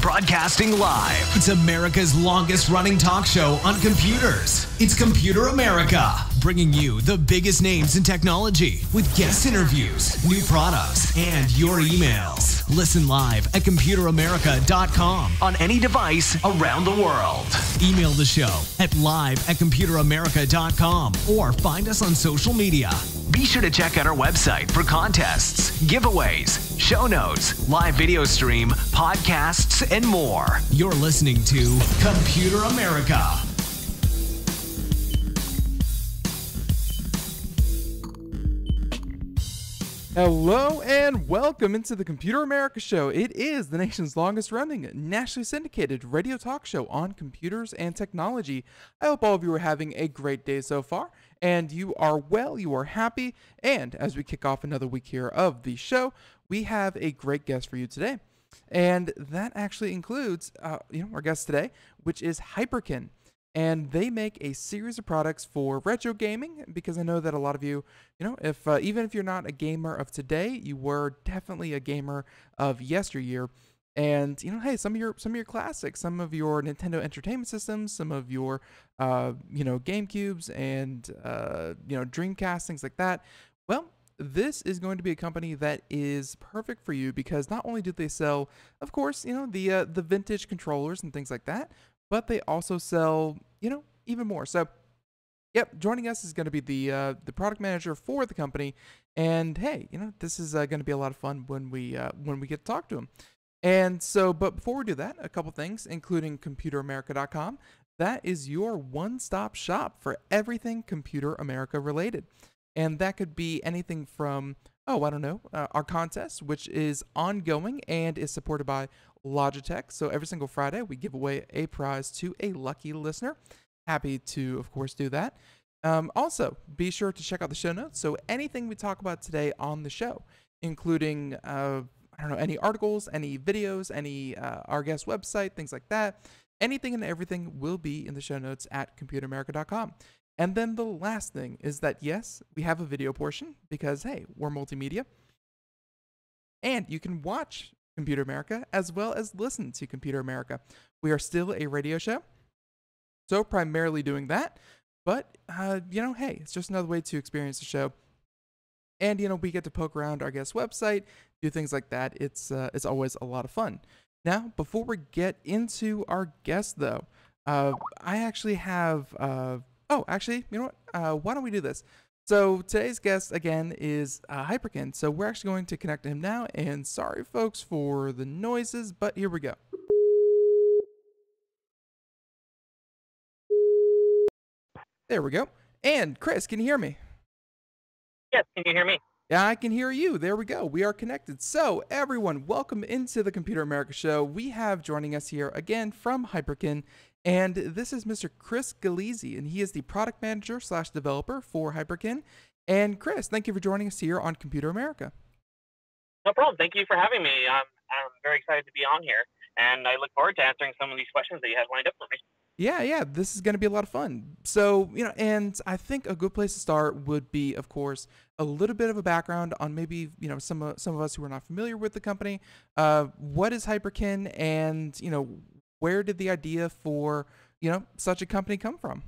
Broadcasting live. It's America's longest running talk show on computers. It's Computer America, bringing you the biggest names in technology with guest interviews, new products, and your emails. Listen live at computeramerica.com on any device around the world. Email the show at live@computeramerica.com or find us on social media. Be sure to check out our website for contests, giveaways, show notes, live video stream, podcasts, and more. You're listening to Computer America. Hello and welcome into the Computer America Show. It is the nation's longest running, nationally syndicated radio talk show on computers and technology. I hope all of you are having a great day so far, and you are well, you are happy, and as we kick off another week here of the show, we have a great guest for you today. And that actually includes, our guest today, which is Hyperkin. And they make a series of products for retro gaming, because I know that a lot of you, if even if you're not a gamer of today, you were definitely a gamer of yesteryear. And hey, some of your classics, some of your Nintendo Entertainment Systems, some of your GameCubes and Dreamcast, things like that. Well, this is going to be a company that is perfect for you, because not only do they sell, of course, the vintage controllers and things like that, but they also sell, even more. So, yep, joining us is going to be the product manager for the company, and hey, this is going to be a lot of fun when we get to talk to him. And so, but before we do that, a couple things, including ComputerAmerica.com. That is your one-stop shop for everything Computer America related, and that could be anything from our contest, which is ongoing and is supported by Logitech. So every single Friday, we give away a prize to a lucky listener. Happy to, of course, do that. Also, be sure to check out the show notes. So anything we talk about today on the show, including, any articles, any videos, any our guest website, things like that, anything and everything will be in the show notes at ComputerAmerica.com. And then the last thing is that, yes, we have a video portion because, hey, we're multimedia. And you can watch Computer America as well as listen to Computer America. We are still a radio show, so primarily doing that. But, hey, it's just another way to experience the show. And, we get to poke around our guest website, do things like that. It's always a lot of fun. Now, before we get into our guest, though, I actually have... you know what? Why don't we do this? So today's guest, again, is Hyperkin. So we're actually going to connect to him now. And sorry, folks, for the noises, but here we go. There we go. And Chris, can you hear me? Yes, can you hear me? Yeah, I can hear you. There we go. We are connected. So everyone, welcome into the Computer America Show. We have joining us here again from Hyperkin. And this is Mr. Chris Gallizzi, and he is the product manager / developer for Hyperkin. And Chris, thank you for joining us here on Computer America. No problem. Thank you for having me. I'm very excited to be on here, and I look forward to answering some of these questions that you had lined up for me. Yeah, this is going to be a lot of fun. So, and I think a good place to start would be, of course, a little bit of a background on maybe, some of us who are not familiar with the company. What is Hyperkin, and, where did the idea for, such a company come from?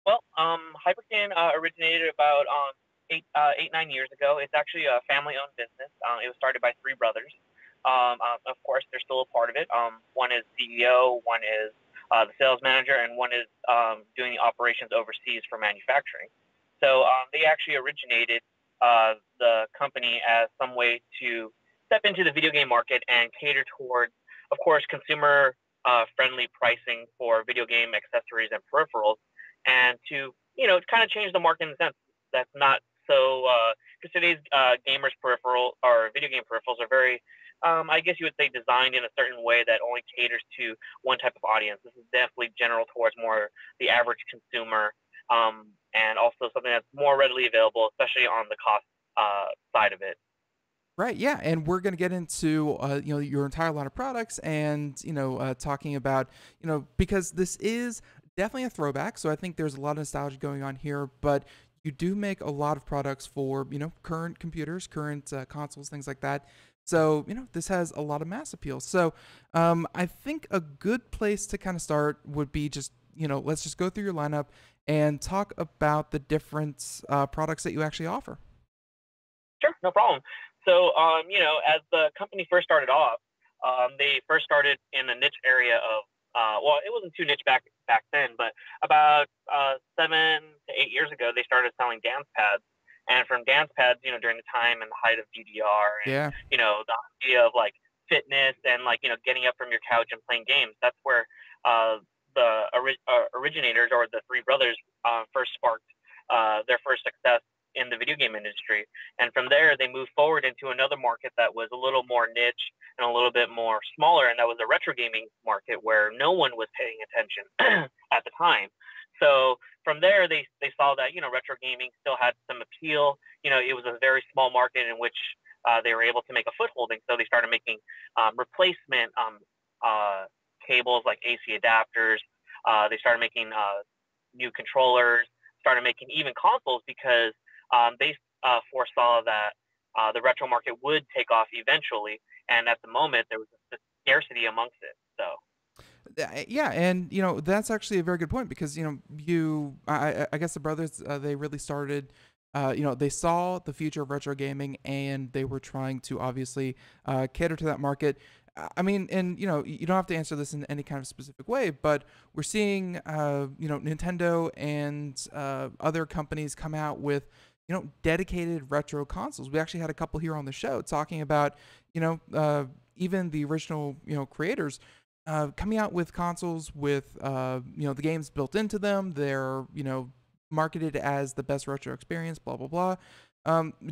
Well, Hyperkin originated about 9 years ago. It's actually a family-owned business. It was started by three brothers. Of course, they're still a part of it. One is CEO, one is the sales manager, and one is doing the operations overseas for manufacturing. So they actually originated the company as some way to step into the video game market and cater towards, of course, consumer-friendly pricing for video game accessories and peripherals, and to, kind of change the market in the sense that's not so, because today's gamers peripheral or video game peripherals are very, I guess you would say, designed in a certain way that only caters to one type of audience. This is definitely general towards more the average consumer, and also something that's more readily available, especially on the cost side of it. Right, yeah, and we're going to get into your entire line of products, and talking about because this is definitely a throwback, so I think there's a lot of nostalgia going on here, but you do make a lot of products for current computers, current consoles, things like that. So, this has a lot of mass appeal. So, I think a good place to kind of start would be just, let's just go through your lineup and talk about the different products that you actually offer. Sure, no problem. So, as the company first started off, they first started in a niche area of, well, it wasn't too niche back then, but about 7 to 8 years ago, they started selling dance pads. And from dance pads, during the time and the height of DDR and, Yeah. the idea of like fitness and like, getting up from your couch and playing games, that's where the originators or the three brothers first sparked their first success in the video game industry. And from there, they moved forward into another market that was a little more niche and a little bit more smaller, and that was the retro gaming market where no one was paying attention at the time. So from there, they saw that retro gaming still had some appeal. It was a very small market in which they were able to make a foothold, and so they started making replacement cables like AC adapters. They started making new controllers, started making even consoles because they foresaw that the retro market would take off eventually, and at the moment there was a scarcity amongst it. So Yeah, and that's actually a very good point because I guess the brothers they really started. They saw the future of retro gaming and they were trying to obviously cater to that market. I mean, and you don't have to answer this in any kind of specific way, but we're seeing Nintendo and other companies come out with dedicated retro consoles. We actually had a couple here on the show talking about even the original creators coming out with consoles with the games built into them. They're marketed as the best retro experience. Blah blah blah.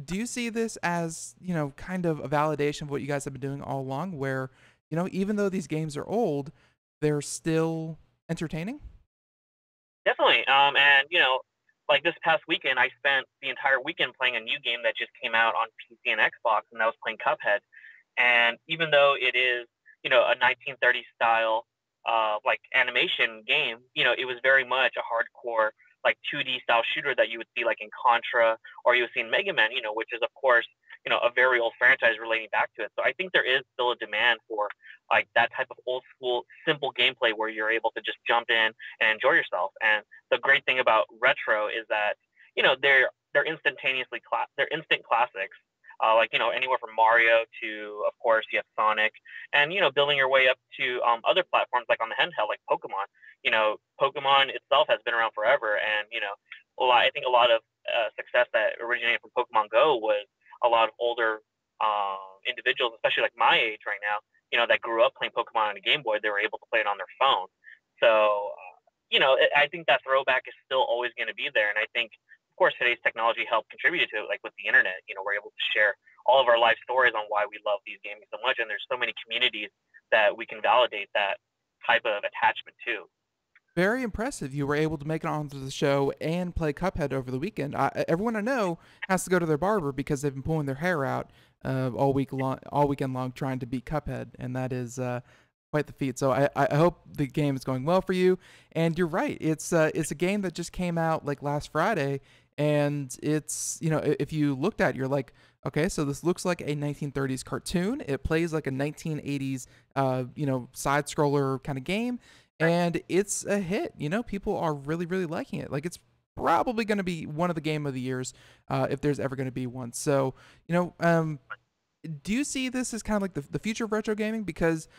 Do you see this as kind of a validation of what you guys have been doing all along, where even though these games are old, they're still entertaining? definitely, and like this past weekend, I spent the entire weekend playing a new game that just came out on PC and Xbox, and I was playing Cuphead. And even though it is, a 1930s style, like animation game, it was very much a hardcore, like 2D style shooter that you would see like in Contra or you would see in Mega Man, which is of course, a very old franchise relating back to it. So I think there is still a demand for like that type of old school, simple gameplay where you're able to just jump in and enjoy yourself. And the great thing about retro is that, they're instantaneously they're instant classics like anywhere from Mario to, of course, you have Sonic, and building your way up to other platforms like on the handheld, like Pokemon. Pokemon itself has been around forever, and I think a lot of success that originated from Pokemon Go was a lot of older individuals, especially like my age right now, that grew up playing Pokemon on a Game Boy. They were able to play it on their phone, so I think that throwback is still always going to be there, and I think of course, today's technology helped contribute to it, like with the internet. We're able to share all of our life stories on why we love these games so much, and there's so many communities that we can validate that type of attachment to. Very impressive. You were able to make it onto the show and play Cuphead over the weekend. Everyone I know has to go to their barber because they've been pulling their hair out all weekend long, trying to beat Cuphead, and that is quite the feat. So I hope the game is going well for you. And you're right. It's a game that just came out like last Friday, and it's if you looked at it, you're like, okay, so this looks like a 1930s cartoon. It plays like a 1980s side scroller kind of game, and it's a hit. People are really really liking it. Like it's probably going to be one of the game of the years if there's ever going to be one. So do you see this as kind of like the future of retro gaming? Because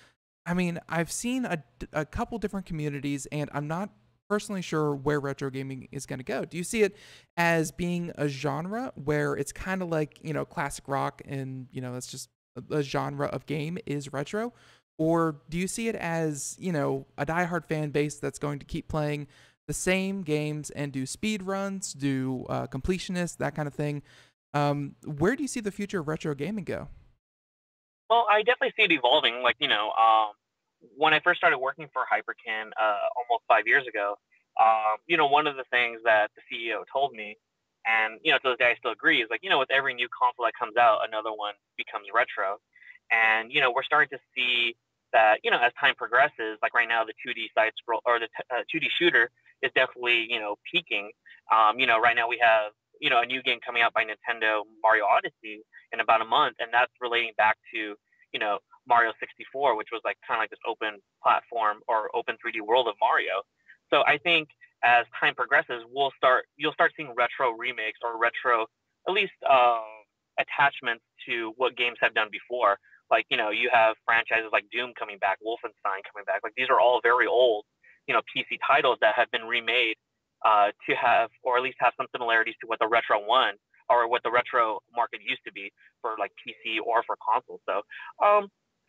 I mean, I've seen a couple different communities, and I'm not personally sure where retro gaming is going to go. Do you see it as being a genre where it's kind of like, classic rock and, it's just a genre of game is retro? Or do you see it as, a diehard fan base that's going to keep playing the same games and do speed runs, do completionists, that kind of thing? Where do you see the future of retro gaming go? Well, I definitely see it evolving. Like, when I first started working for Hyperkin almost 5 years ago, one of the things that the CEO told me, and, to this day I still agree, is like, with every new console that comes out, another one becomes retro. And, we're starting to see that, as time progresses, like right now, the 2D side scroll or the 2D shooter is definitely, peaking. Right now we have a new game coming out by Nintendo, Mario Odyssey, in about a month, and that's relating back to, Mario 64, which was like kind of like this open platform or open 3D world of Mario. So I think as time progresses, you'll start seeing retro remakes or retro, at least attachments to what games have done before. Like, you have franchises like Doom coming back, Wolfenstein coming back. Like, these are all very old, PC titles that have been remade to have, or at least have some similarities to what the retro one or what the retro market used to be for like PC or for consoles.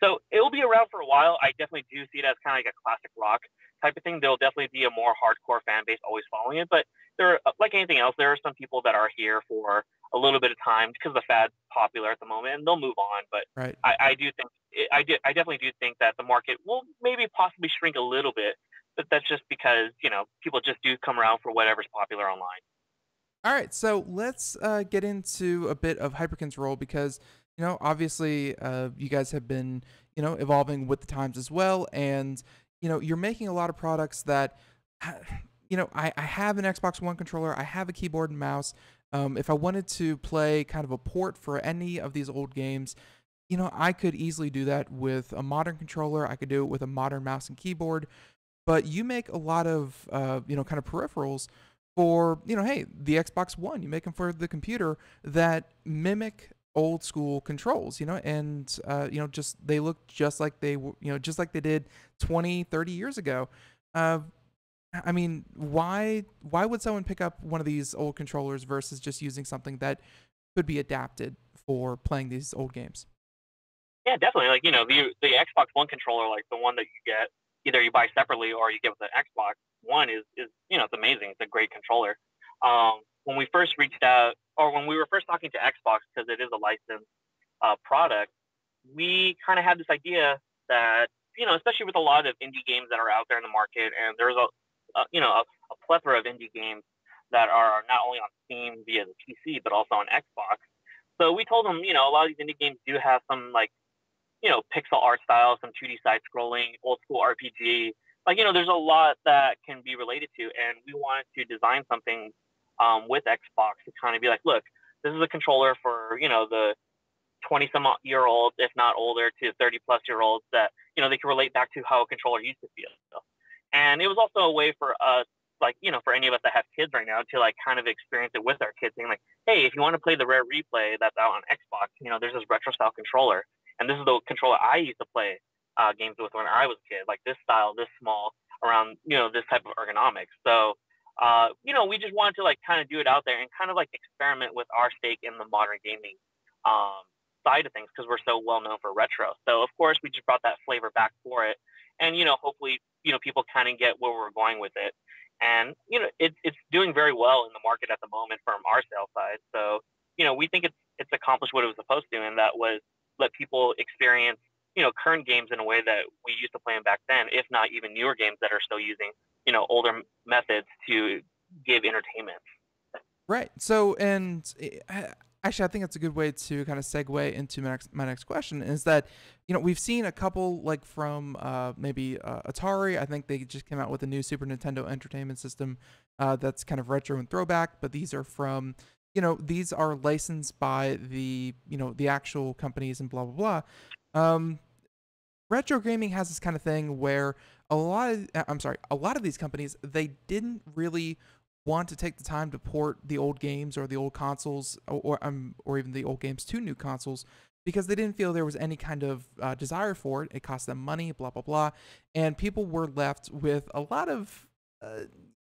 So it'll be around for a while. I definitely do see it as kind of like a classic rock type of thing. There'll definitely be a more hardcore fan base always following it, but there, like anything else, there are some people that are here for a little bit of time because the fad's popular at the moment, and they'll move on. But Right. I do think I definitely do think that the market will maybe possibly shrink a little bit, but that's just because people just do come around for whatever's popular online. All right, so let's get into a bit of Hyperkin's role because obviously you guys have been evolving with the times as well, and you're making a lot of products that I have an Xbox One controller, I have a keyboard and mouse. If I wanted to play kind of a port for any of these old games, I could easily do that with a modern controller. I could do it with a modern mouse and keyboard. But you make a lot of kind of peripherals for hey, the Xbox One. You make them for the computer that mimic old school controls, and just they look just like they just like they did 20, 30 years ago. I mean, why would someone pick up one of these old controllers versus just using something that could be adapted for playing these old games? Yeah, definitely. Like, the Xbox One controller, like the one that you get, either you buy separately or you get with the Xbox One is it's amazing. It's a great controller. When we first reached out, or when we were first talking to Xbox, because it is a licensed product, we kind of had this idea that, especially with a lot of indie games that are out there in the market, and there's a plethora of indie games that are not only on Steam via the PC, but also on Xbox. So we told them, a lot of these indie games do have some like, pixel art style, some 2D side scrolling, old school RPG. Like, there's a lot that can be related to, and we wanted to design something with Xbox to kind of be like, look, this is a controller for, the 20-some-year-olds, if not older, to 30-plus-year-olds that, they can relate back to how a controller used to feel. And it was also a way for us, like, for any of us that have kids right now to, like, kind of experience it with our kids, saying, like, hey, if you want to play the Rare Replay that's out on Xbox, there's this retro-style controller. And this is the controller I used to play games with when I was a kid, like this style, this small, around, this type of ergonomics. So, we just wanted to, like, kind of do it out there and kind of, like, experiment with our stake in the modern gaming side of things because we're so well known for retro. So, of course, we just brought that flavor back for it. And, hopefully, people kind of get where we're going with it. And, it's doing very well in the market at the moment from our sales side. So, we think it's accomplished what it was supposed to, and that was let people experience, current games in a way that we used to play them back then, if not even newer games that are still using, older methods to give entertainment. Right. So, and actually, I think that's a good way to kind of segue into my next question is that, we've seen a couple like from maybe Atari. I think they just came out with a new Super Nintendo Entertainment System that's kind of retro and throwback, but these are from, these are licensed by the, the actual companies and blah, blah, blah. Retro gaming has this kind of thing where a lot of these companies, they didn't really want to take the time to port the old games or the old consoles or even the old games to new consoles because they didn't feel there was any kind of desire for it. It cost them money, blah, blah, blah. And people were left with a lot of,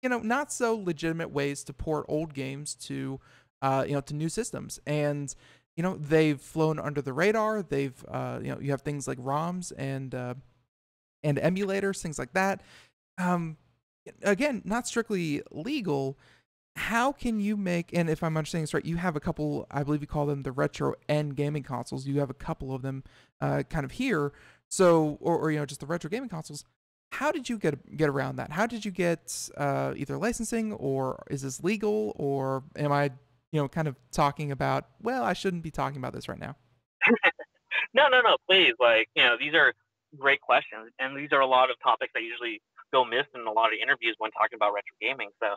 not so legitimate ways to port old games to, to new systems. And, they've flown under the radar. They've, you have things like ROMs and emulators, things like that. Again, not strictly legal. How can you make, and if I'm understanding this right, you have a couple, I believe you call them the retro end gaming consoles. You have a couple of them kind of here. So, or just the retro gaming consoles. How did you get around that? How did you get either licensing, or is this legal, or am I, kind of talking about, well, I shouldn't be talking about this right now? No, please. Like, these are great questions, and these are a lot of topics that usually go missed in a lot of interviews when talking about retro gaming. So,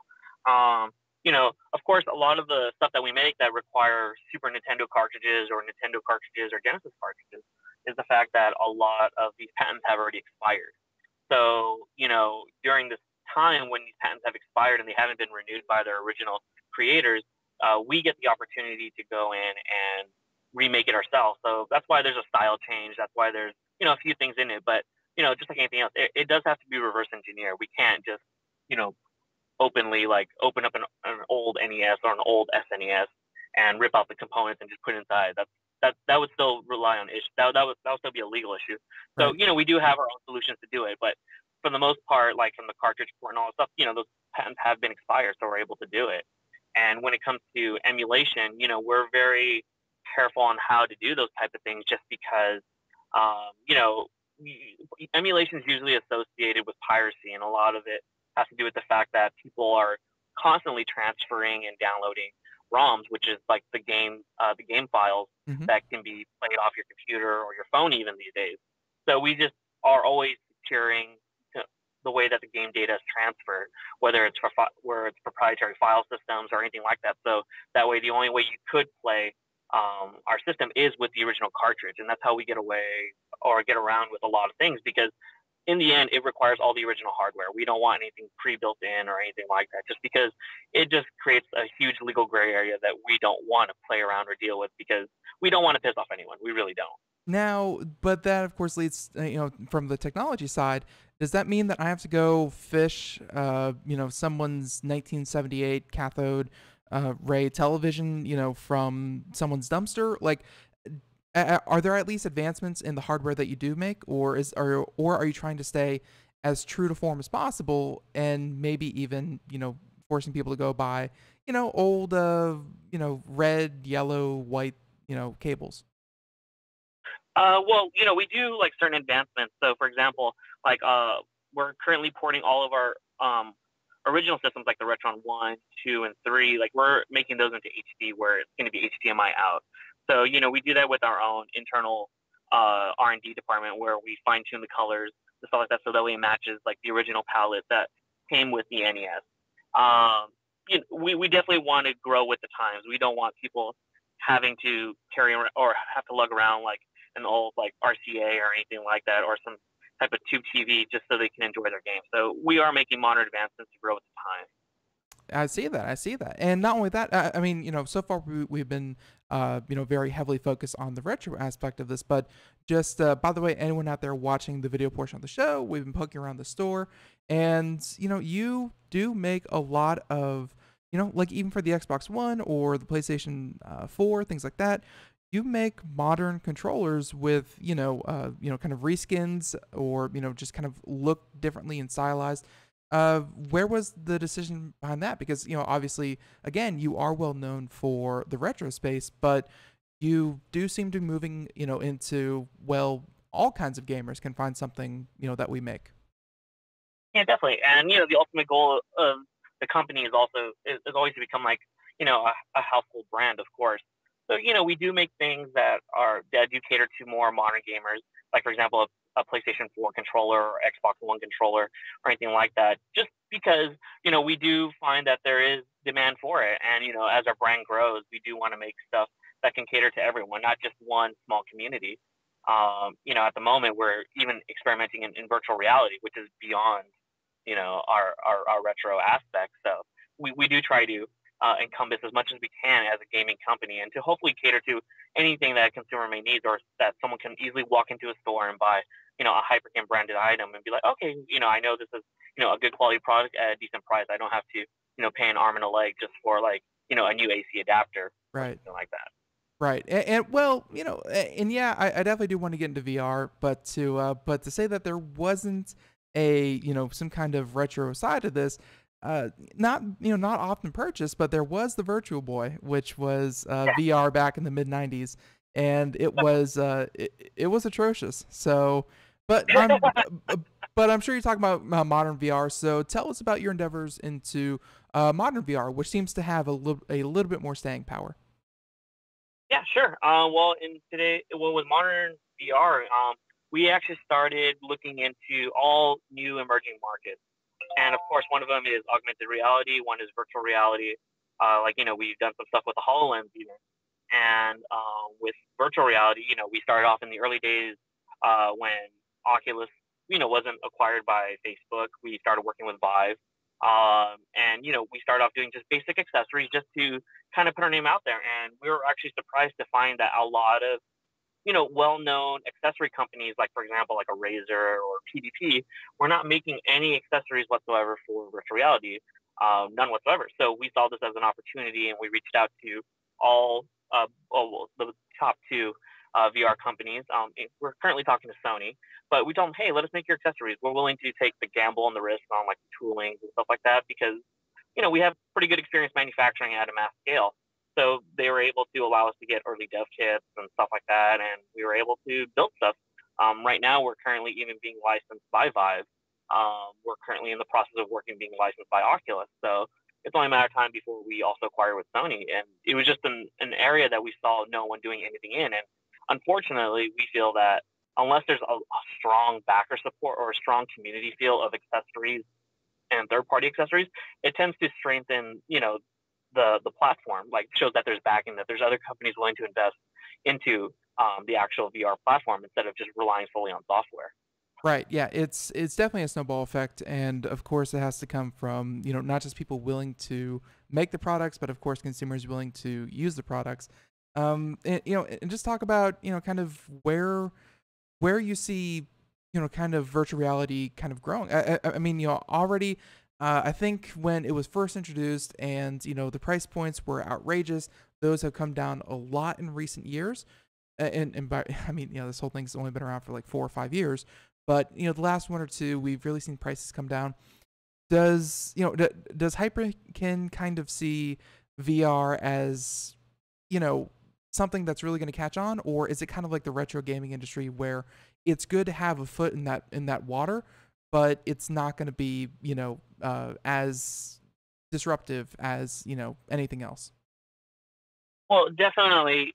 of course, a lot of the stuff that we make that require Super Nintendo cartridges or Nintendo cartridges or Genesis cartridges is the fact that a lot of these patents have already expired. So, during this time when these patents have expired and they haven't been renewed by their original creators, we get the opportunity to go in and remake it ourselves. So that's why there's a style change. That's why there's, a few things in it. But, just like anything else, it does have to be reverse engineered. We can't just, openly like open up an old NES or an old SNES and rip out the components and just put it inside. That would still rely on issue. That would still be a legal issue. So Right. we do have our own solutions to do it, but for the most part, like from the cartridge port and all that stuff, those patents have been expired, so we're able to do it. And when it comes to emulation, we're very careful on how to do those type of things, just because emulation is usually associated with piracy, and a lot of it has to do with the fact that people are constantly transferring and downloading ROMs, which is like the game files Hmm. that can be played off your computer or your phone even these days. So we just are always securing the way that the game data is transferred, whether it's where it's proprietary file systems or anything like that. So that way, the only way you could play our system is with the original cartridge, and that's how we get away or get around with a lot of things, because in the end, it requires all the original hardware. We don't want anything pre-built in or anything like that, just because it just creates a huge legal gray area that we don't want to play around or deal with, because we don't want to piss off anyone. We really don't. Now, but that of course leads, from the technology side. Does that mean that I have to go fish, someone's 1978 cathode ray television, from someone's dumpster? Like, are there at least advancements in the hardware that you do make, or are you trying to stay as true to form as possible, and maybe even forcing people to go buy old red, yellow, white cables? Well, we do like certain advancements. So, for example, like we're currently porting all of our original systems, like the Retron 1, 2, and 3. Like we're making those into HD, where it's going to be HDMI out. So, we do that with our own internal R&D department, where we fine tune the colors and stuff like that, so that way it matches like the original palette that came with the NES. We definitely want to grow with the times. We don't want people having to carry or have to lug around like an old like RCA or anything like that, or some type of tube TV, just so they can enjoy their game. So we are making modern advancements to grow with the time. I see that. I see that. And not only that, I mean, so far we've been, very heavily focused on the retro aspect of this. But just, by the way, anyone out there watching the video portion of the show, we've been poking around the store. And, you do make a lot of, like even for the Xbox One or the PlayStation 4, things like that. You make modern controllers with, kind of reskins, or, just kind of look differently and stylized. Where was the decision behind that? Because obviously, again, you are well known for the retro space, but you do seem to be moving, into, well, all kinds of gamers can find something that we make. Yeah, definitely. And the ultimate goal of the company is also is always to become like a household brand, of course. So we do make things that do cater to more modern gamers, like for example a PlayStation 4 controller or Xbox One controller or anything like that. Just because we do find that there is demand for it, and as our brand grows, we do want to make stuff that can cater to everyone, not just one small community. At the moment, we're even experimenting in virtual reality, which is beyond our retro aspect. So we do try to encompass as much as we can as a gaming company, and to hopefully cater to anything that a consumer may need, or that someone can easily walk into a store and buy a Hyperkin branded item and be like, okay, I know this is a good quality product at a decent price. I don't have to pay an arm and a leg just for like a new AC adapter or Right. something like that. Right, and well, and yeah, I definitely do want to get into VR, but to say that there wasn't a some kind of retro side to this, not not often purchased, but there was the Virtual Boy, which was Yeah, VR back in the mid '90s, and it was atrocious. So, but I'm but I'm sure you're talking about modern VR. So tell us about your endeavors into modern VR, which seems to have a little bit more staying power. yeah, sure. Well, with modern VR, we actually started looking into all new emerging markets. And of course, one of them is augmented reality. One is virtual reality. We've done some stuff with the HoloLens even. And with virtual reality, we started off in the early days when Oculus, wasn't acquired by Facebook. We started working with Vive. We started off doing just basic accessories just to kind of put our name out there. And we were actually surprised to find that a lot of well-known accessory companies, like, for example, like a Razer or PDP, were not making any accessories whatsoever for virtual reality, none whatsoever. So we saw this as an opportunity, and we reached out to all the top two VR companies. We're currently talking to Sony, but we told them, hey, let us make your accessories. We're willing to take the gamble and the risk on like the toolings and stuff like that because we have pretty good experience manufacturing at a mass scale. So they were able to allow us to get early dev kits and stuff like that, and we were able to build stuff. Right now, we're currently even being licensed by Vive. We're currently in the process of being licensed by Oculus. So it's only a matter of time before we also acquire with Sony. And it was just an area that we saw no one doing anything in. And unfortunately, we feel that unless there's a strong backer support or a strong community feel of accessories and third-party accessories, it tends to strengthen, the platform, like shows that there's backing, that there's other companies willing to invest into the actual VR platform instead of just relying fully on software. Right. Yeah. It's definitely a snowball effect, and of course, it has to come from not just people willing to make the products, but of course, consumers willing to use the products. And just talk about kind of where you see kind of virtual reality kind of growing. I mean, already. I think when it was first introduced and, the price points were outrageous, those have come down a lot in recent years. This whole thing's only been around for like 4 or 5 years. But, the last 1 or 2, we've really seen prices come down. Does Hyperkin kind of see VR as, something that's really going to catch on? Or is it kind of like the retro gaming industry where it's good to have a foot in that water, but it's not going to be, as disruptive as, anything else? Well, definitely,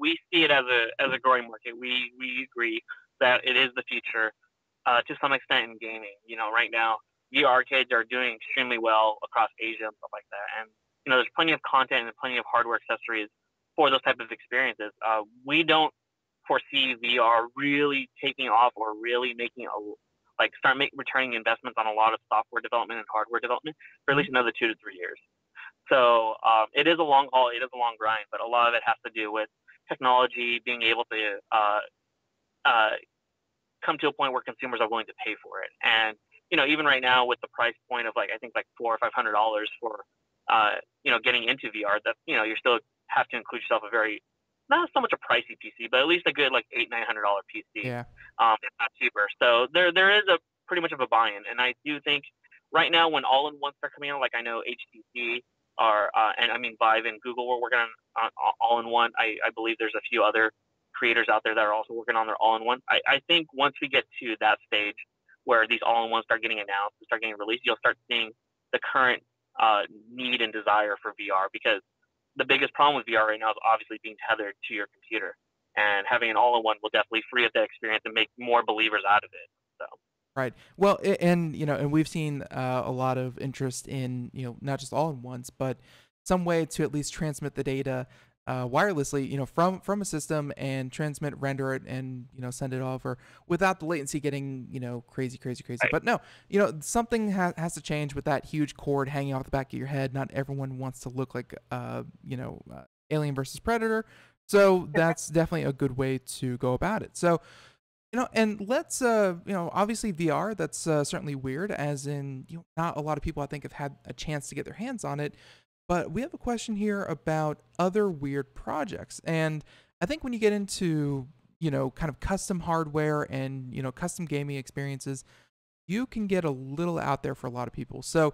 we see it as a growing market. We agree that it is the future to some extent in gaming. Right now, VR arcades are doing extremely well across Asia and stuff like that. And, there's plenty of content and plenty of hardware accessories for those type of experiences. We don't foresee VR really taking off or really making returning investments on a lot of software development and hardware development for at least another 2 to 3 years. So it is a long haul, it is a long grind, but a lot of it has to do with technology being able to come to a point where consumers are willing to pay for it. And even right now with the price point of I think $400 or $500 for getting into VR, that you still have to include yourself a very, not so much a pricey PC, but at least a good $800-900 PC. Yeah. If not cheaper. So there is a pretty much of a buy-in, and I do think right now when all-in-ones are coming out, like I know HTC Vive and Google were working on all-in-one. I believe there's a few other creators out there that are also working on their all-in-one. I think once we get to that stage where these all-in-ones start getting announced and start getting released, you'll start seeing the current need and desire for VR, because the biggest problem with VR right now is obviously being tethered to your computer, and having an all-in-one will definitely free up that experience and make more believers out of it. So. Right. Well, and we've seen a lot of interest in not just all-in-ones, but some way to at least transmit the data wirelessly, from a system and transmit, render it, and send it over without the latency getting crazy. Right. But no, something has to change with that huge cord hanging off the back of your head. Not everyone wants to look like Alien versus Predator, so that's definitely a good way to go about it. So. And let's, obviously VR, that's certainly weird, as in, not a lot of people, I think, have had a chance to get their hands on it. But we have a question here about other weird projects. And I think when you get into, kind of custom hardware and, custom gaming experiences, you can get a little out there for a lot of people. So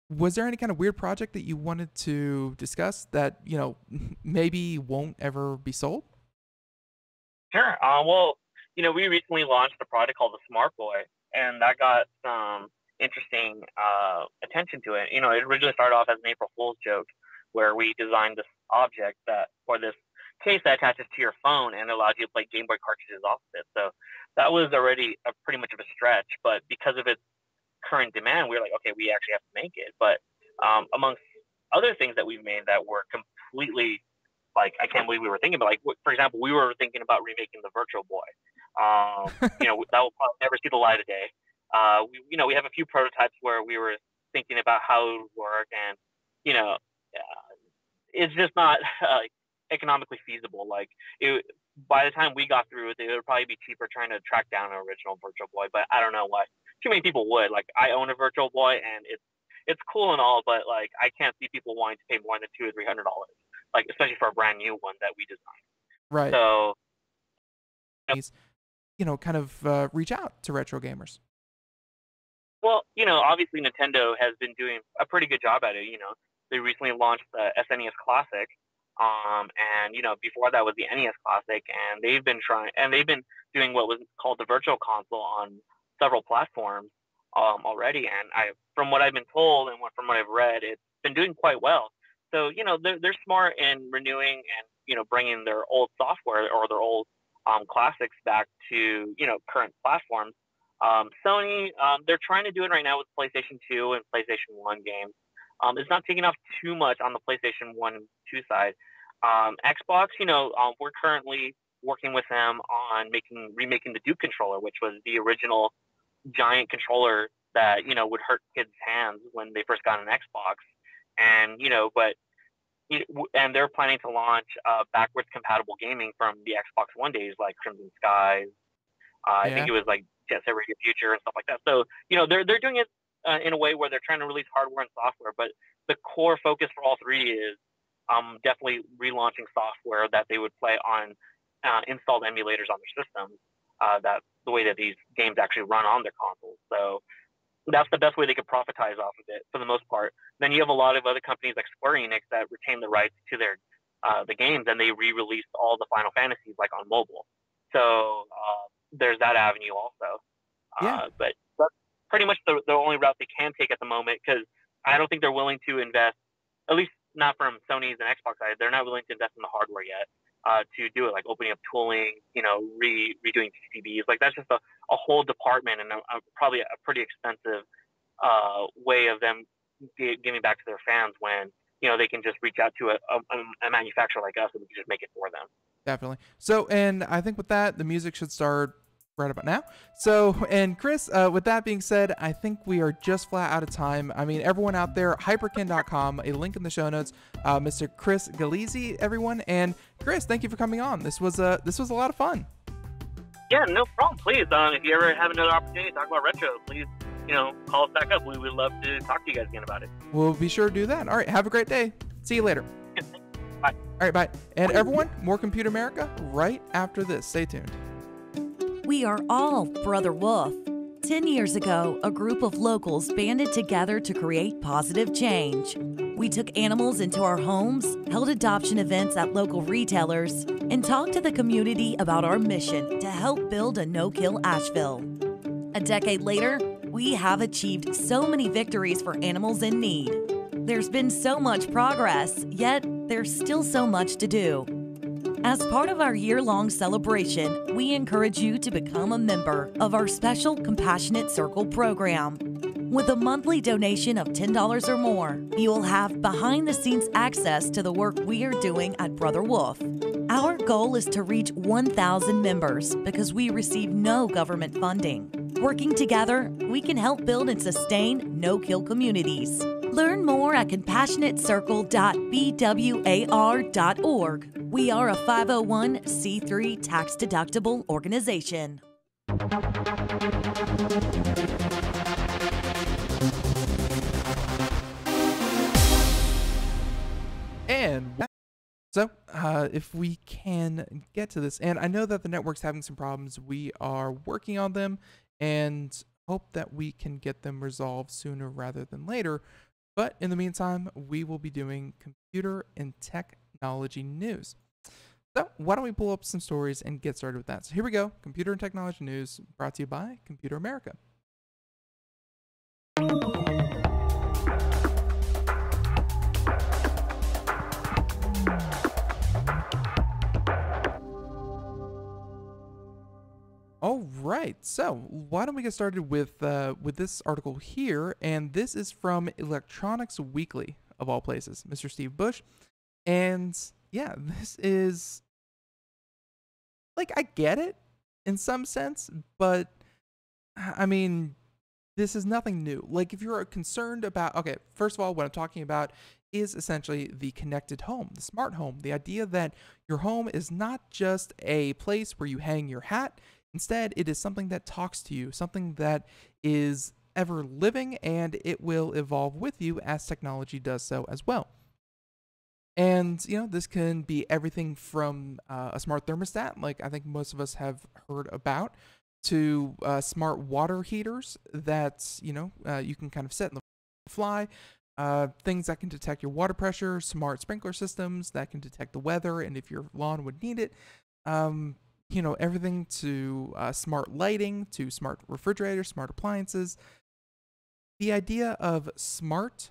was there any kind of weird project that you wanted to discuss that, maybe won't ever be sold? Sure. Well, we recently launched a product called the Smart Boy, and that got some interesting attention to it. It originally started off as an April Fool's joke, where we designed this object for this case that attaches to your phone and allows you to play Game Boy cartridges off of it. So that was already pretty much of a stretch, but because of its current demand, we were like, okay, we actually have to make it. But amongst other things that we've made that were completely like, I can't believe we were thinking about, like, for example, we were thinking about remaking the Virtual Boy. That will probably never see the light of day. We have a few prototypes where we were thinking about how it would work, and it's just not economically feasible. Like, by the time we got through it, it would probably be cheaper trying to track down an original Virtual Boy. But I don't know why too many people would. Like, I own a Virtual Boy, and it's cool and all, but like, I can't see people wanting to pay more than $200 or $300, like, especially for a brand new one that we designed. Right. So, kind of reach out to retro gamers. Well, obviously Nintendo has been doing a pretty good job at it. They recently launched the SNES Classic, and before that was the NES Classic, and they've been doing what was called the Virtual Console on several platforms already. And from what I've been told and from what I've read, it's been doing quite well. So they're smart in renewing and bringing their old software or their old classics back to current platforms. Sony, they're trying to do it right now with PlayStation 2 and PlayStation 1 games. It's not taking off too much on the PlayStation 1 and 2 side. Xbox, we're currently working with them on remaking the Duke controller, which was the original giant controller that would hurt kids' hands when they first got an Xbox, and and they're planning to launch backwards compatible gaming from the Xbox One days, like Crimson Skies. I think it was like Jet Set Radio Future and stuff like that. So they're doing it in a way where they're trying to release hardware and software, but the core focus for all three is definitely relaunching software that they would play on installed emulators on their systems. That the way that these games actually run on their consoles. So that's the best way they could profitize off of it for the most part. Then you have a lot of other companies like Square Enix that retain the rights to their the games, and they re-released all the Final Fantasies like on mobile. So there's that avenue also. But that's pretty much the only route they can take at the moment, because I don't think they're willing to invest, at least not from Sony's and Xbox side. They're not willing to invest in the hardware yet to do it, like opening up tooling, redoing PCBs. Like, that's just a whole department, and probably a pretty expensive way of them giving back to their fans when they can just reach out to a manufacturer like us and we can just make it for them. Definitely. So, and I think with that, the music should start right about now. So, and Chris, with that being said, I think we are just flat out of time. I mean, everyone out there, hyperkin.com, a link in the show notes. Mr. Chris Gallizzi, everyone. And Chris, thank you for coming on. This was a lot of fun. Yeah, no problem. Please, if you ever have another opportunity to talk about retro, please, call us back up. We would love to talk to you guys again about it. We'll be sure to do that. All right, have a great day. See you later. Bye. All right, bye. And everyone, more Computer America right after this. Stay tuned. We are all Brother Wolf. 10 years ago, a group of locals banded together to create positive change. We took animals into our homes, held adoption events at local retailers, and talked to the community about our mission to help build a no-kill Asheville. A decade later, we have achieved so many victories for animals in need. There's been so much progress, yet there's still so much to do. As part of our year-long celebration, we encourage you to become a member of our special Compassionate Circle program. With a monthly donation of $10 or more, you will have behind-the-scenes access to the work we are doing at Brother Wolf. Our goal is to reach 1,000 members because we receive no government funding. Working together, we can help build and sustain no-kill communities. Learn more at compassionatecircle.bwar.org. We are a 501c3 tax-deductible organization. And so, if we can get to this, and I know that the network's having some problems, we are working on them and hope that we can get them resolved sooner rather than later. But in the meantime, we will be doing computer and technology news. So why don't we pull up some stories and get started with that? So here we go. Computer and technology news brought to you by Computer America. All right. right, so why don't we get started with this article here? And this is from Electronics Weekly, of all places, Mr. Steve Bush. And yeah, this is, like, I get it in some sense, but I mean, this is nothing new. Like, if you're concerned about, okay, first of all, what I'm talking about is essentially the connected home, the smart home, the idea that your home is not just a place where you hang your hat. Instead, it is something that talks to you, something that is ever living, and it will evolve with you as technology does so as well. And, this can be everything from a smart thermostat, like I think most of us have heard about, to smart water heaters that, you can kind of set in the fly, things that can detect your water pressure, smart sprinkler systems that can detect the weather and if your lawn would need it, everything to smart lighting, to smart refrigerators, smart appliances. The idea of smart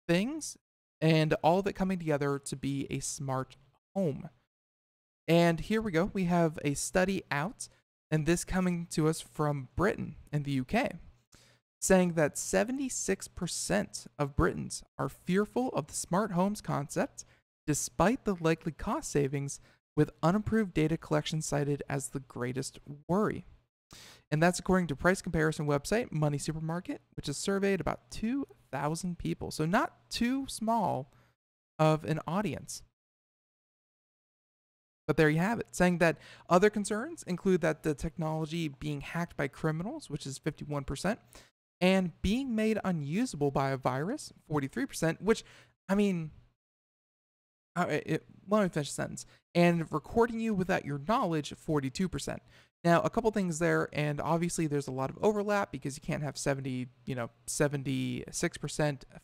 things and all of it coming together to be a smart home. And here we go. We have a study out, and this coming to us from Briton in the UK, saying that 76% of Britons are fearful of the smart homes concept, despite the likely cost savings, with unapproved data collection cited as the greatest worry. And that's according to price comparison website Money Supermarket, which has surveyed about 2,000 people. So not too small of an audience. But there you have it, saying that other concerns include that the technology being hacked by criminals, which is 51%, and being made unusable by a virus, 43%, which, I mean, let me finish the sentence. And recording you without your knowledge, 42%. Now, a couple things there, and obviously there's a lot of overlap because you can't have 76%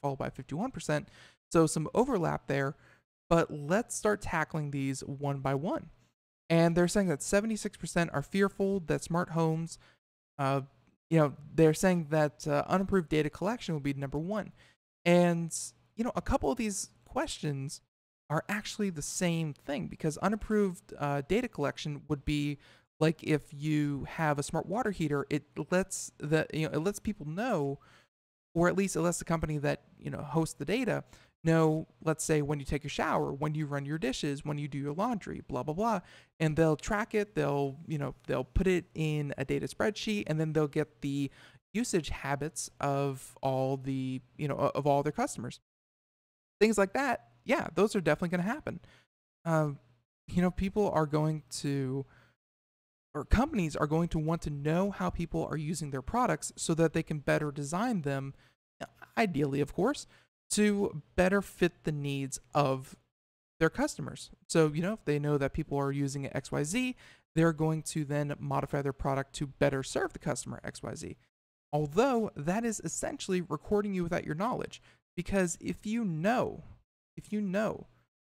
followed by 51%. So some overlap there, but let's start tackling these one by one. And they're saying that 76% are fearful that smart homes, they're saying that unapproved data collection will be number one. And, a couple of these questions are actually the same thing, because unapproved data collection would be like if you have a smart water heater, it lets people know, or at least it lets the company that hosts the data know, let's say, when you take a shower, when you run your dishes, when you do your laundry, blah blah blah, and they'll track it. They'll put it in a data spreadsheet, and then they'll get the usage habits of all the of all their customers. Things like that. Yeah, those are definitely going to happen. People are going to, or companies are going to want to know how people are using their products so that they can better design them, ideally, of course, to better fit the needs of their customers. So, if they know that people are using XYZ, they're going to then modify their product to better serve the customer XYZ. Although that is essentially recording you without your knowledge, because if you know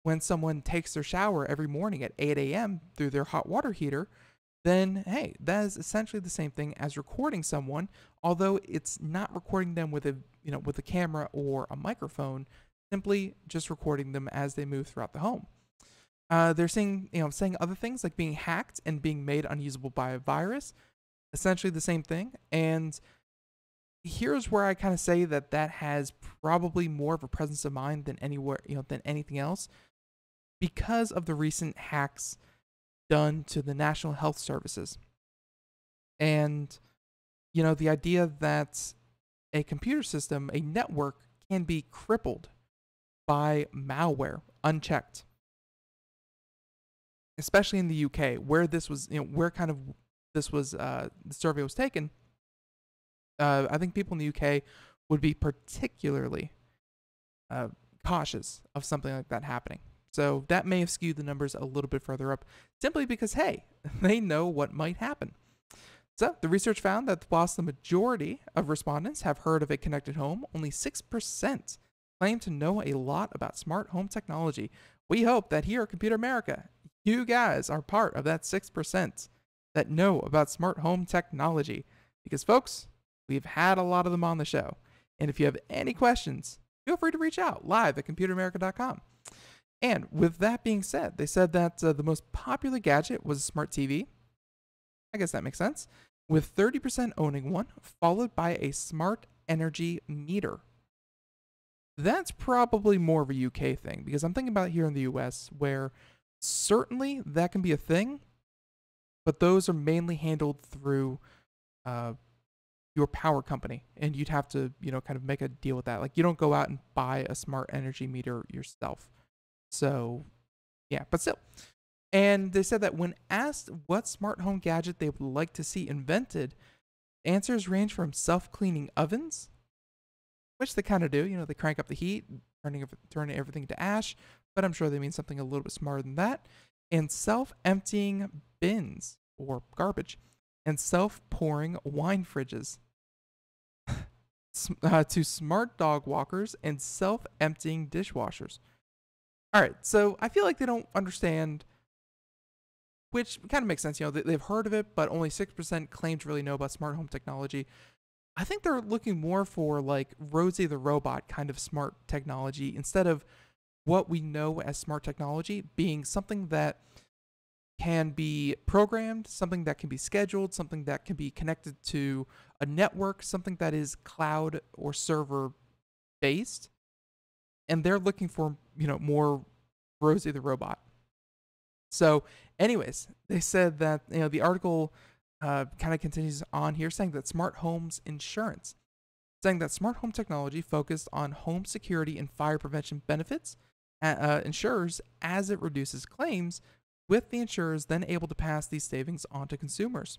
when someone takes their shower every morning at 8 a.m. through their hot water heater, then hey, that is essentially the same thing as recording someone, although it's not recording them with a camera or a microphone, simply just recording them as they move throughout the home. They're saying other things like being hacked and being made unusable by a virus, essentially the same thing. And here's where I kind of say that has probably more of a presence of mind than anything else, because of the recent hacks done to the National Health Services. And, the idea that a computer system, a network, can be crippled by malware unchecked. Especially in the UK, where this was, the survey was taken. I think people in the UK would be particularly cautious of something like that happening. So that may have skewed the numbers a little bit further up, simply because, hey, they know what might happen. So the research found that whilst the majority of respondents have heard of a connected home, only 6% claim to know a lot about smart home technology. We hope that here at Computer America, you guys are part of that 6% that know about smart home technology. Because, folks, we've had a lot of them on the show. And if you have any questions, feel free to reach out live at computeramerica.com. And with that being said, they said that the most popular gadget was a smart TV. I guess that makes sense. with 30% owning one, followed by a smart energy meter. That's probably more of a UK thing, because I'm thinking about it here in the US, where certainly that can be a thing, but those are mainly handled through your power company, and you'd have to, kind of make a deal with that. Like, you don't go out and buy a smart energy meter yourself. So, yeah, but still. And they said that when asked what smart home gadget they would like to see invented, answers range from self-cleaning ovens, which they kind of do. They crank up the heat, turning everything to ash, but I'm sure they mean something a little bit smarter than that, and self-emptying bins or garbage, and self-pouring wine fridges, to smart dog walkers and self-emptying dishwashers. All right, so I feel like they don't understand, which kind of makes sense. They've heard of it, but only 6% claim to really know about smart home technology. I think they're looking more for like Rosie the robot kind of smart technology, instead of what we know as smart technology being something that can be programmed, something that can be scheduled, something that can be connected to a network, something that is cloud or server based. And they're looking for, more Rosie the robot. So anyways, they said that, the article kind of continues on here, saying that smart homes insurance, saying that smart home technology focused on home security and fire prevention benefits insurers as it reduces claims, with the insurers then able to pass these savings on to consumers.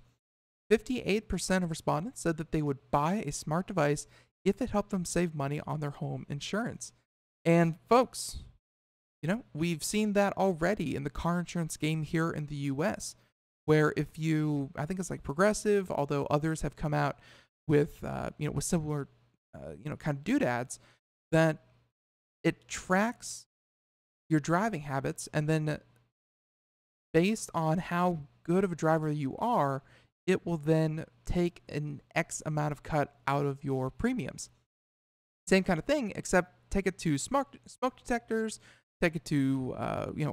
58% of respondents said that they would buy a smart device if it helped them save money on their home insurance. And folks, we've seen that already in the car insurance game here in the US, where if you, I think it's like Progressive, although others have come out with, with similar, kind of doodads, that it tracks your driving habits, and then based on how good of a driver you are, it will then take an X amount of cut out of your premiums. Same kind of thing, except take it to smoke detectors, take it to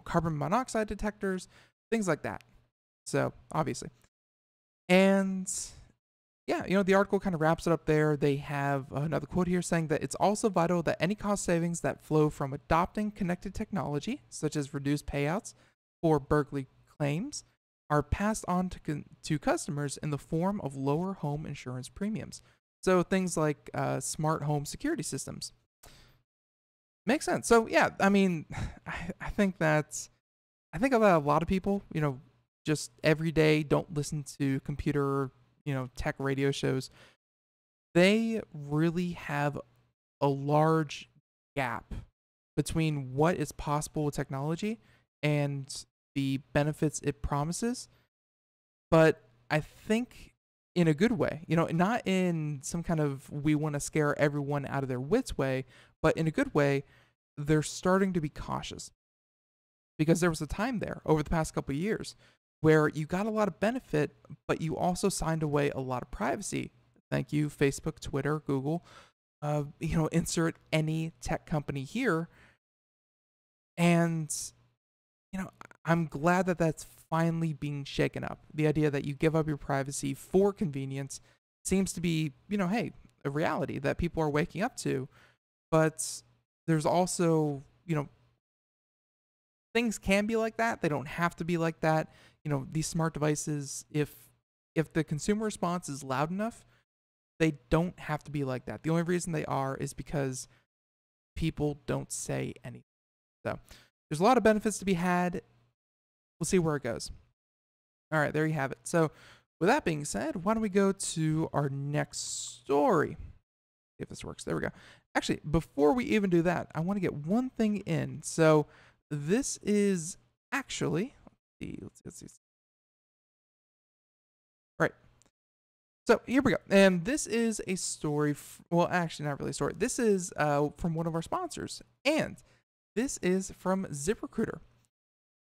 carbon monoxide detectors, things like that. So obviously, and yeah, the article kind of wraps it up there. They have another quote here saying that it's also vital that any cost savings that flow from adopting connected technology, such as reduced payouts for burglary claims, are passed on to customers in the form of lower home insurance premiums. So things like smart home security systems. Makes sense. So yeah, I mean, I think that a lot of people, just every day don't listen to computer, tech radio shows. They really have a large gap between what is possible with technology and the benefits it promises. But I think in a good way, not in some kind of we want to scare everyone out of their wits way, but in a good way, they're starting to be cautious. Because there was a time there over the past couple of years where you got a lot of benefit, but you also signed away a lot of privacy. Thank you, Facebook, Twitter, Google, insert any tech company here. And, I'm glad that that's finally being shaken up. The idea that you give up your privacy for convenience seems to be, hey, a reality that people are waking up to. But there's also, things can be like that. They don't have to be like that. These smart devices, if the consumer response is loud enough, they don't have to be like that. The only reason they are is because people don't say anything. So there's a lot of benefits to be had. We'll see where it goes. All right, there you have it. So with that being said, why don't we go to our next story? If this works. There we go. Actually, before we even do that, I want to get one thing in. So this is actually, let's see. Right. So here we go. And this is a story, well, actually not really a story. This is from one of our sponsors. And this is from ZipRecruiter.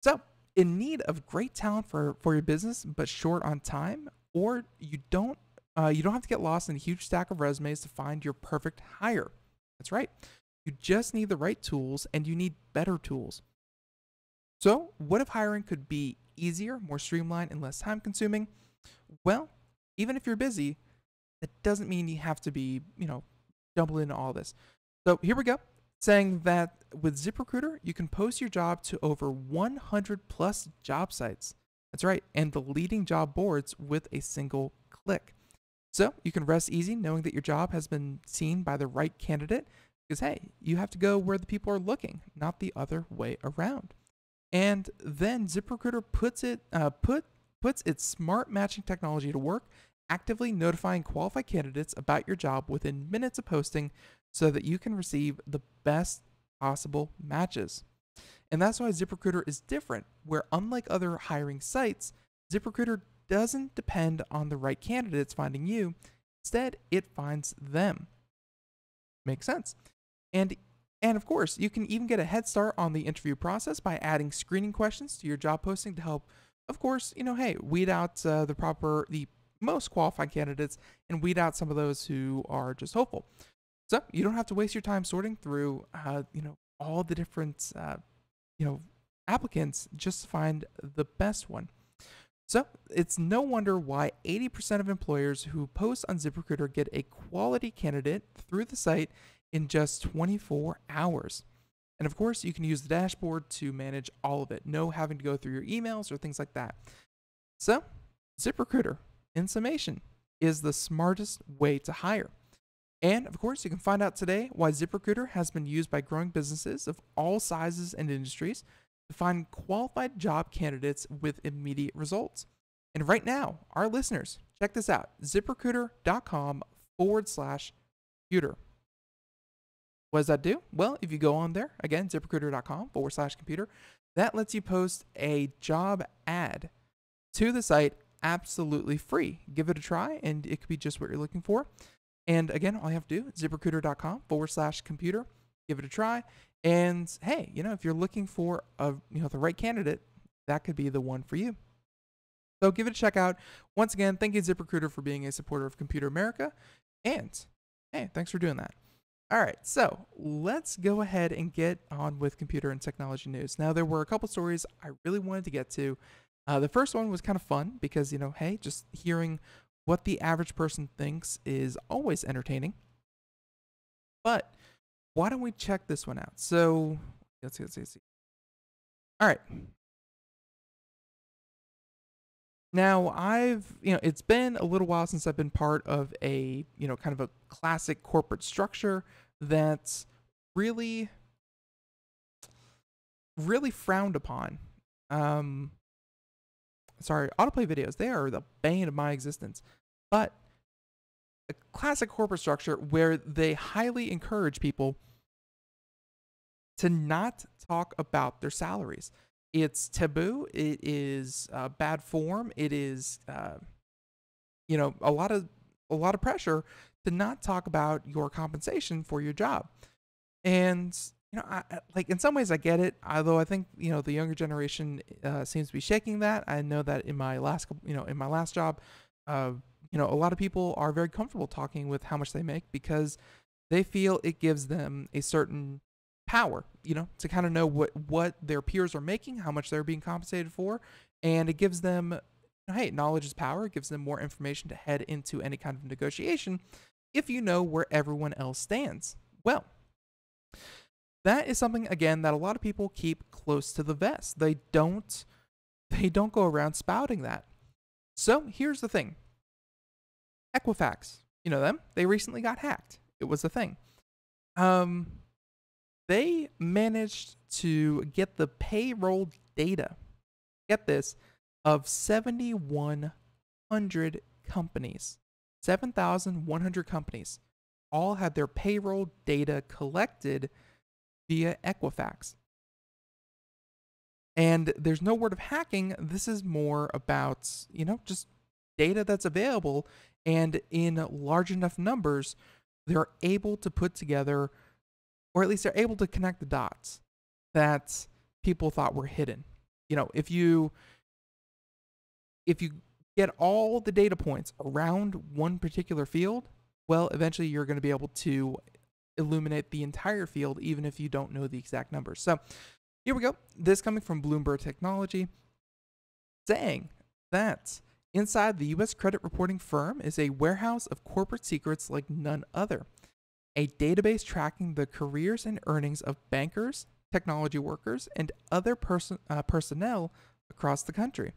So in need of great talent for your business, but short on time, or you don't have to get lost in a huge stack of resumes to find your perfect hire. That's right. You just need the right tools, and you need better tools. So what if hiring could be easier, more streamlined, and less time consuming? Well, even if you're busy, that doesn't mean you have to be, double into all this. So here we go, saying that with ZipRecruiter, you can post your job to over 100 plus job sites. That's right, and the leading job boards with a single click. So you can rest easy knowing that your job has been seen by the right candidate, because hey, you have to go where the people are looking, not the other way around. And then ZipRecruiter puts its smart matching technology to work, actively notifying qualified candidates about your job within minutes of posting so that you can receive the best possible matches. And that's why ZipRecruiter is different, where unlike other hiring sites, ZipRecruiter doesn't depend on the right candidates finding you. Instead, it finds them. Makes sense. And of course, you can even get a head start on the interview process by adding screening questions to your job posting to help, of course, hey, weed out the most qualified candidates and weed out some of those who are just hopeful. So you don't have to waste your time sorting through, all the different, applicants just to find the best one. So it's no wonder why 80% of employers who post on ZipRecruiter get a quality candidate through the site in just 24 hours. And of course, you can use the dashboard to manage all of it. No having to go through your emails or things like that. So ZipRecruiter, in summation, is the smartest way to hire. And of course, you can find out today why ZipRecruiter has been used by growing businesses of all sizes and industries to find qualified job candidates with immediate results. And right now, our listeners, check this out, ZipRecruiter.com/computer. What does that do? Well, if you go on there, again, ZipRecruiter.com/computer, that lets you post a job ad to the site absolutely free. Give it a try, and it could be just what you're looking for. And again, all you have to do, ZipRecruiter.com/computer, give it a try. And hey, if you're looking for the right candidate, that could be the one for you. So give it a check out. Once again, thank you ZipRecruiter for being a supporter of Computer America. And hey, thanks for doing that. All right, so let's go ahead and get on with computer and technology news. Now, there were a couple stories I really wanted to get to. The first one was kind of fun because, hey, just hearing what the average person thinks is always entertaining. But why don't we check this one out? So let's see. All right. Now it's been a little while since I've been part of a, kind of a classic corporate structure that's really, really frowned upon. Sorry, autoplay videos, they are the bane of my existence. But a classic corporate structure where they highly encourage people to not talk about their salaries. It's taboo. It is bad form. It is, a lot of pressure to not talk about your compensation for your job. And I in some ways I get it. Although I think the younger generation seems to be shaking that. I know that in my last job, a lot of people are very comfortable talking with how much they make because they feel it gives them a certain power, to kind of know what their peers are making, how much they're being compensated for, and it gives them, hey, knowledge is power. It gives them more information to head into any kind of negotiation if you know where everyone else stands. Well, that is something, again, that a lot of people keep close to the vest. They don't go around spouting that. So here's the thing. Equifax, you know them? They recently got hacked. It was a thing. They managed to get the payroll data, get this, of 7,100 companies. 7,100 companies all had their payroll data collected via Equifax. And there's no word of hacking. This is more about, just data that's available. And in large enough numbers, they're able to put together, or at least they're able to connect the dots that people thought were hidden. If you get all the data points around one particular field, well, eventually you're going to be able to illuminate the entire field, even if you don't know the exact numbers. So here we go. This coming from Bloomberg Technology, saying that Inside the U.S. credit reporting firm is a warehouse of corporate secrets like none other, a database tracking the careers and earnings of bankers, technology workers, and other personnel across the country.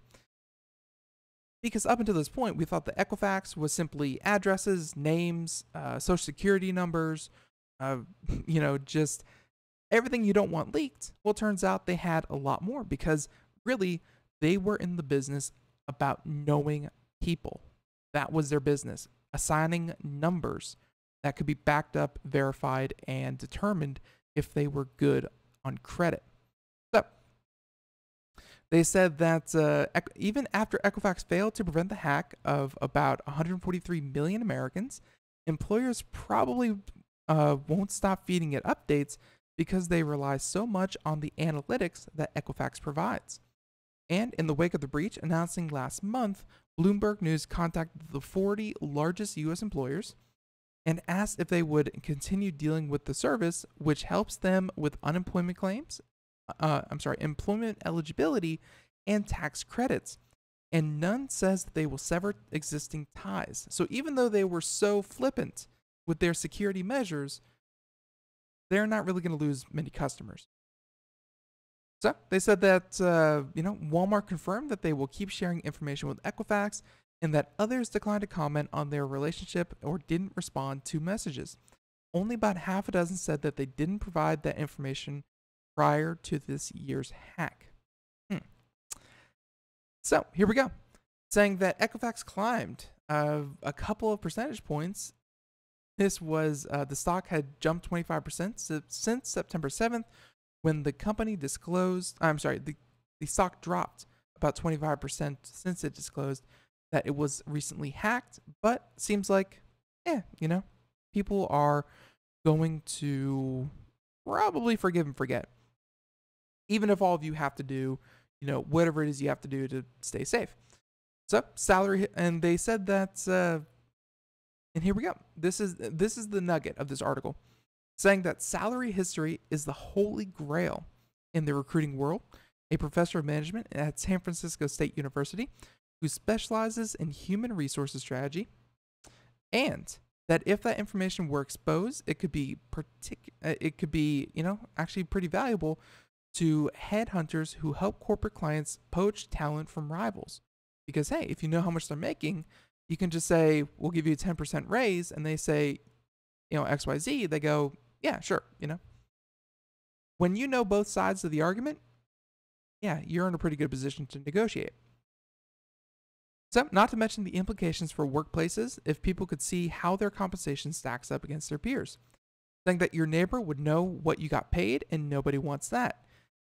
Because up until this point, we thought the Equifax was simply addresses, names, social security numbers, just everything you don't want leaked. Well, it turns out they had a lot more because really they were in the business about knowing people. That was their business, assigning numbers that could be backed up, verified, and determined if they were good on credit. So they said that even after Equifax failed to prevent the hack of about 143 million Americans, employers probably won't stop feeding it updates because they rely so much on the analytics that Equifax provides. And in the wake of the breach announcing last month, Bloomberg News contacted the 40 largest U.S. employers and asked if they would continue dealing with the service, which helps them with unemployment claims, employment eligibility, and tax credits. And none says that they will sever existing ties. So even though they were so flippant with their security measures, they're not really going to lose many customers. So they said that, Walmart confirmed that they will keep sharing information with Equifax and that others declined to comment on their relationship or didn't respond to messages. Only about half a dozen said that they didn't provide that information prior to this year's hack. So here we go. Saying that Equifax climbed a couple of percentage points. This was the stock had jumped 25% since September 7th when the company disclosed. The stock dropped about 25% since it disclosed that it was recently hacked. But seems like, people are going to probably forgive and forget. Even if all of you have to do, whatever it is you have to do to stay safe. So salary, and they said that, and here we go. This is the nugget of this article, saying that salary history is the holy grail in the recruiting world. A professor of management at San Francisco State University who specializes in human resources strategy, and that if that information were exposed, it could be actually pretty valuable to headhunters who help corporate clients poach talent from rivals. Because hey, if you know how much they're making, you can just say, we'll give you a 10% raise, and they say, XYZ, they go, yeah, sure, When you know both sides of the argument, yeah, you're in a pretty good position to negotiate. So, not to mention the implications for workplaces if people could see how their compensation stacks up against their peers. Saying that your neighbor would know what you got paid, and nobody wants that.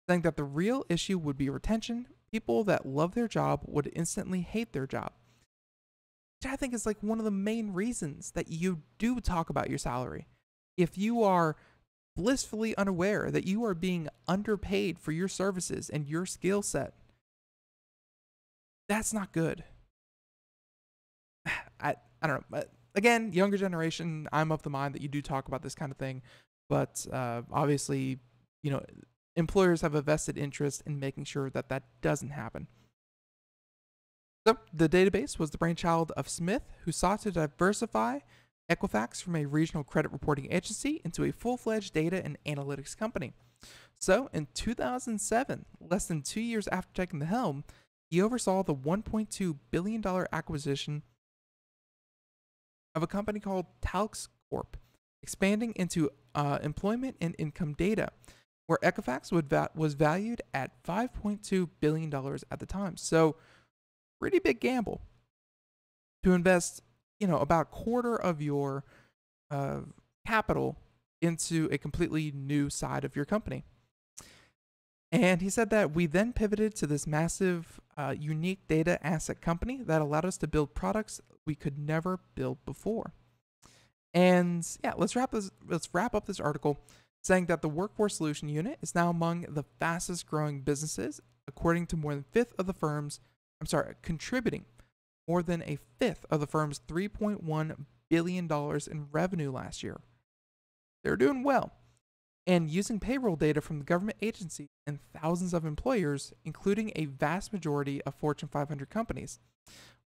Saying that the real issue would be retention. People that love their job would instantly hate their job. Which I think is like one of the main reasons that you do talk about your salary. If you are blissfully unaware that you are being underpaid for your services and your skill set, that's not good. I don't know. But again, younger generation, I'm of the mind that you do talk about this kind of thing. But obviously, employers have a vested interest in making sure that that doesn't happen. So the database was the brainchild of Smith, who sought to diversify Equifax from a regional credit reporting agency into a full-fledged data and analytics company. So in 2007, less than 2 years after taking the helm, he oversaw the $1.2 billion acquisition of a company called Talx Corp, expanding into employment and income data, where Equifax was valued at $5.2 billion at the time. So pretty big gamble to invest, about a quarter of your capital into a completely new side of your company. And he said that we then pivoted to this massive, unique data asset company that allowed us to build products we could never build before. And yeah, let's wrap up this article saying that the Workforce Solution Unit is now among the fastest growing businesses, according to more than contributing more than a fifth of the firm's $3.1 billion in revenue last year. They're doing well. And using payroll data from the government agency and thousands of employers, including a vast majority of Fortune 500 companies.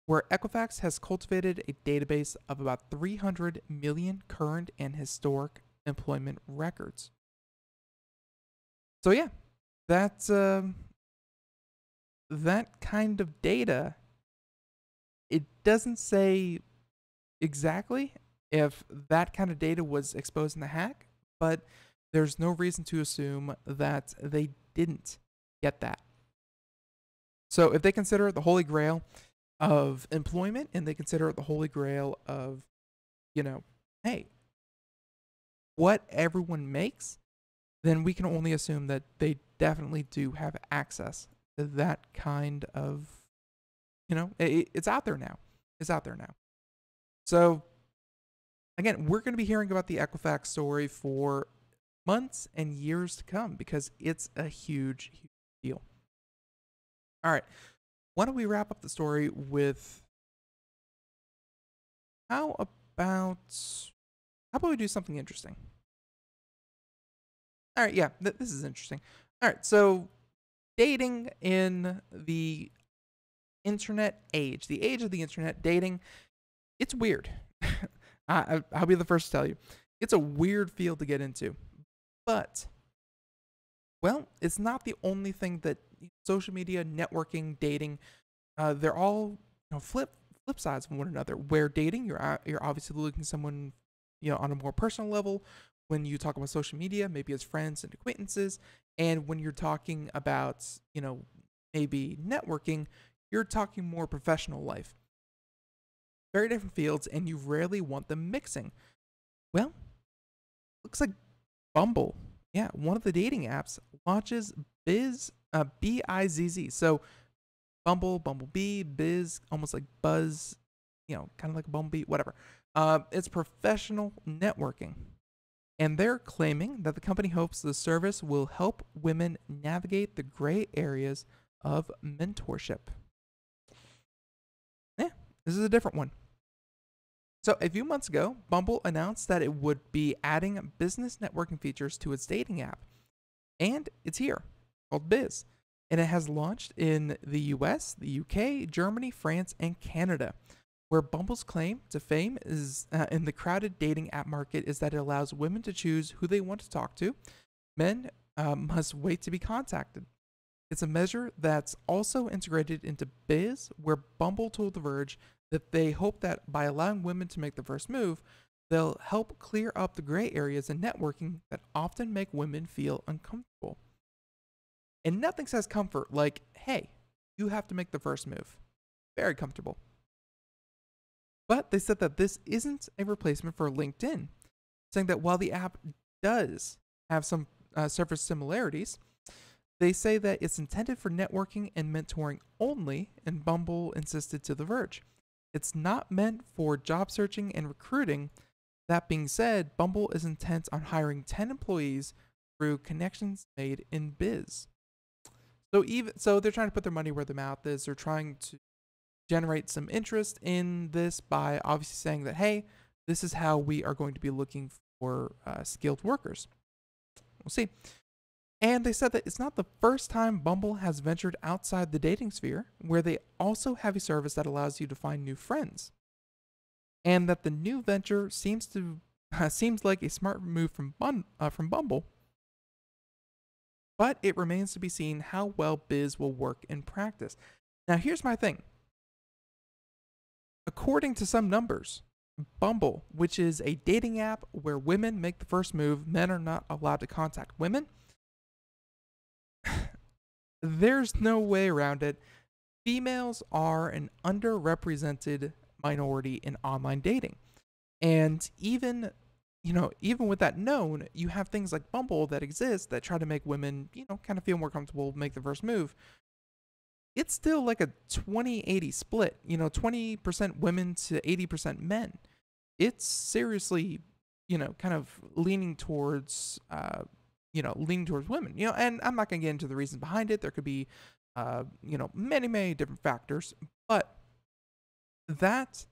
where Equifax has cultivated a database of about 300 million current and historic employment records. So yeah, that's that kind of data. It doesn't say exactly if that kind of data was exposed in the hack, but there's no reason to assume that they didn't get that. So if they consider it the holy grail of employment and they consider it the holy grail of, hey, what everyone makes, then we can only assume that they definitely do have access to that kind of, it's out there now. It's out there now. So again, we're going to be hearing about the Equifax story for months and years to come because it's a huge, huge deal. All right. Why don't we wrap up the story with how about we do something interesting? All right, yeah, this is interesting. All right, so dating in the internet age, the age of the internet, dating, it's weird. I'll be the first to tell you. It's a weird field to get into. But, well, it's not the only thing that social media, networking, dating, they're all flip sides of one another. Where dating, you're obviously looking at someone on a more personal level. When you talk about social media, maybe as friends and acquaintances, and when you're talking about maybe networking, you're talking more professional life. Very different fields, and you rarely want them mixing. Well, looks like Bumble, yeah, one of the dating apps, launches Biz, B-I-Z-Z. So Bumble, Bumblebee, Biz, almost like Buzz, kind of like a Bumblebee, whatever. It's professional networking. And they're claiming that the company hopes the service will help women navigate the gray areas of mentorship. Yeah, this is a different one. So a few months ago, Bumble announced that it would be adding business networking features to its dating app. And it's here, called Biz. And it has launched in the US, the UK, Germany, France, and Canada, where Bumble's claim to fame is in the crowded dating app market is that it allows women to choose who they want to talk to. Men must wait to be contacted. It's a measure that's also integrated into Biz, where Bumble told The Verge that they hope that by allowing women to make the first move, they'll help clear up the gray areas in networking that often make women feel uncomfortable. And nothing says comfort like, hey, you have to make the first move. Very comfortable. But they said that this isn't a replacement for LinkedIn, saying that while the app does have some surface similarities, they say that it's intended for networking and mentoring only, and Bumble insisted to The Verge. It's not meant for job searching and recruiting. That being said, Bumble is intent on hiring 10 employees through connections made in Biz. So they're trying to put their money where their mouth is. They're trying to generate some interest in this by obviously saying that, hey, this is how we are going to be looking for skilled workers. We'll see. And they said that it's not the first time Bumble has ventured outside the dating sphere, where they also have a service that allows you to find new friends. And that the new venture seems like a smart move from Bumble. But it remains to be seen how well Biz will work in practice. Now, here's my thing. According to some numbers, Bumble, which is a dating app where women make the first move, men are not allowed to contact women. There's no way around it. Females are an underrepresented minority in online dating. And even with that known, you have things like Bumble that exist that try to make women, kind of feel more comfortable, make the first move. It's still like a 20-80 split, 20% women to 80% men. It's seriously, kind of leaning towards women, and I'm not going to get into the reasons behind it. There could be, many, many different factors, but that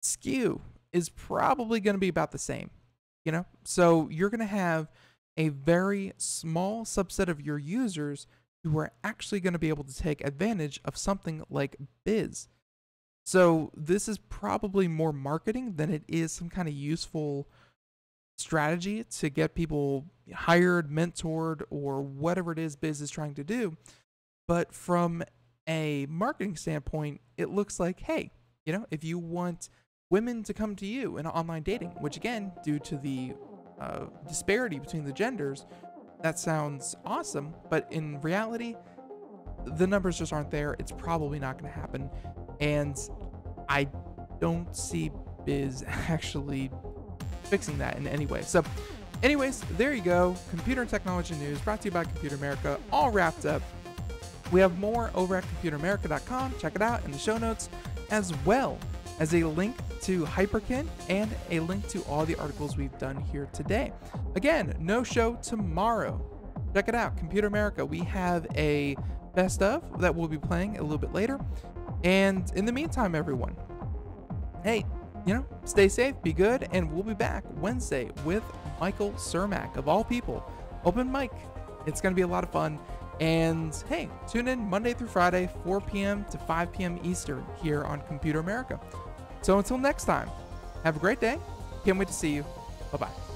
skew is probably going to be about the same, So you're going to have a very small subset of your users who are actually going to be able to take advantage of something like Biz. So this is probably more marketing than it is some kind of useful strategy to get people hired, mentored, or whatever it is Biz is trying to do. But from a marketing standpoint, it looks like, hey, if you want women to come to you in online dating, which again, due to the disparity between the genders, that sounds awesome. But in reality, the numbers just aren't there. It's probably not going to happen. And I don't see Biz actually fixing that in any way. So anyways, there you go. Computer and technology news brought to you by Computer America, all wrapped up. We have more over at computeramerica.com. Check it out in the show notes, as well as a link to Hyperkin and a link to all the articles we've done here today. Again, no show tomorrow. Check it out, Computer America. We have a best of that we'll be playing a little bit later. And in the meantime, everyone, hey, stay safe, be good, and we'll be back Wednesday with Michael Cermak, of all people. Open mic. It's going to be a lot of fun. And hey, tune in Monday through Friday, 4 p.m. to 5 p.m. Eastern here on Computer America. So until next time, have a great day. Can't wait to see you. Bye-bye.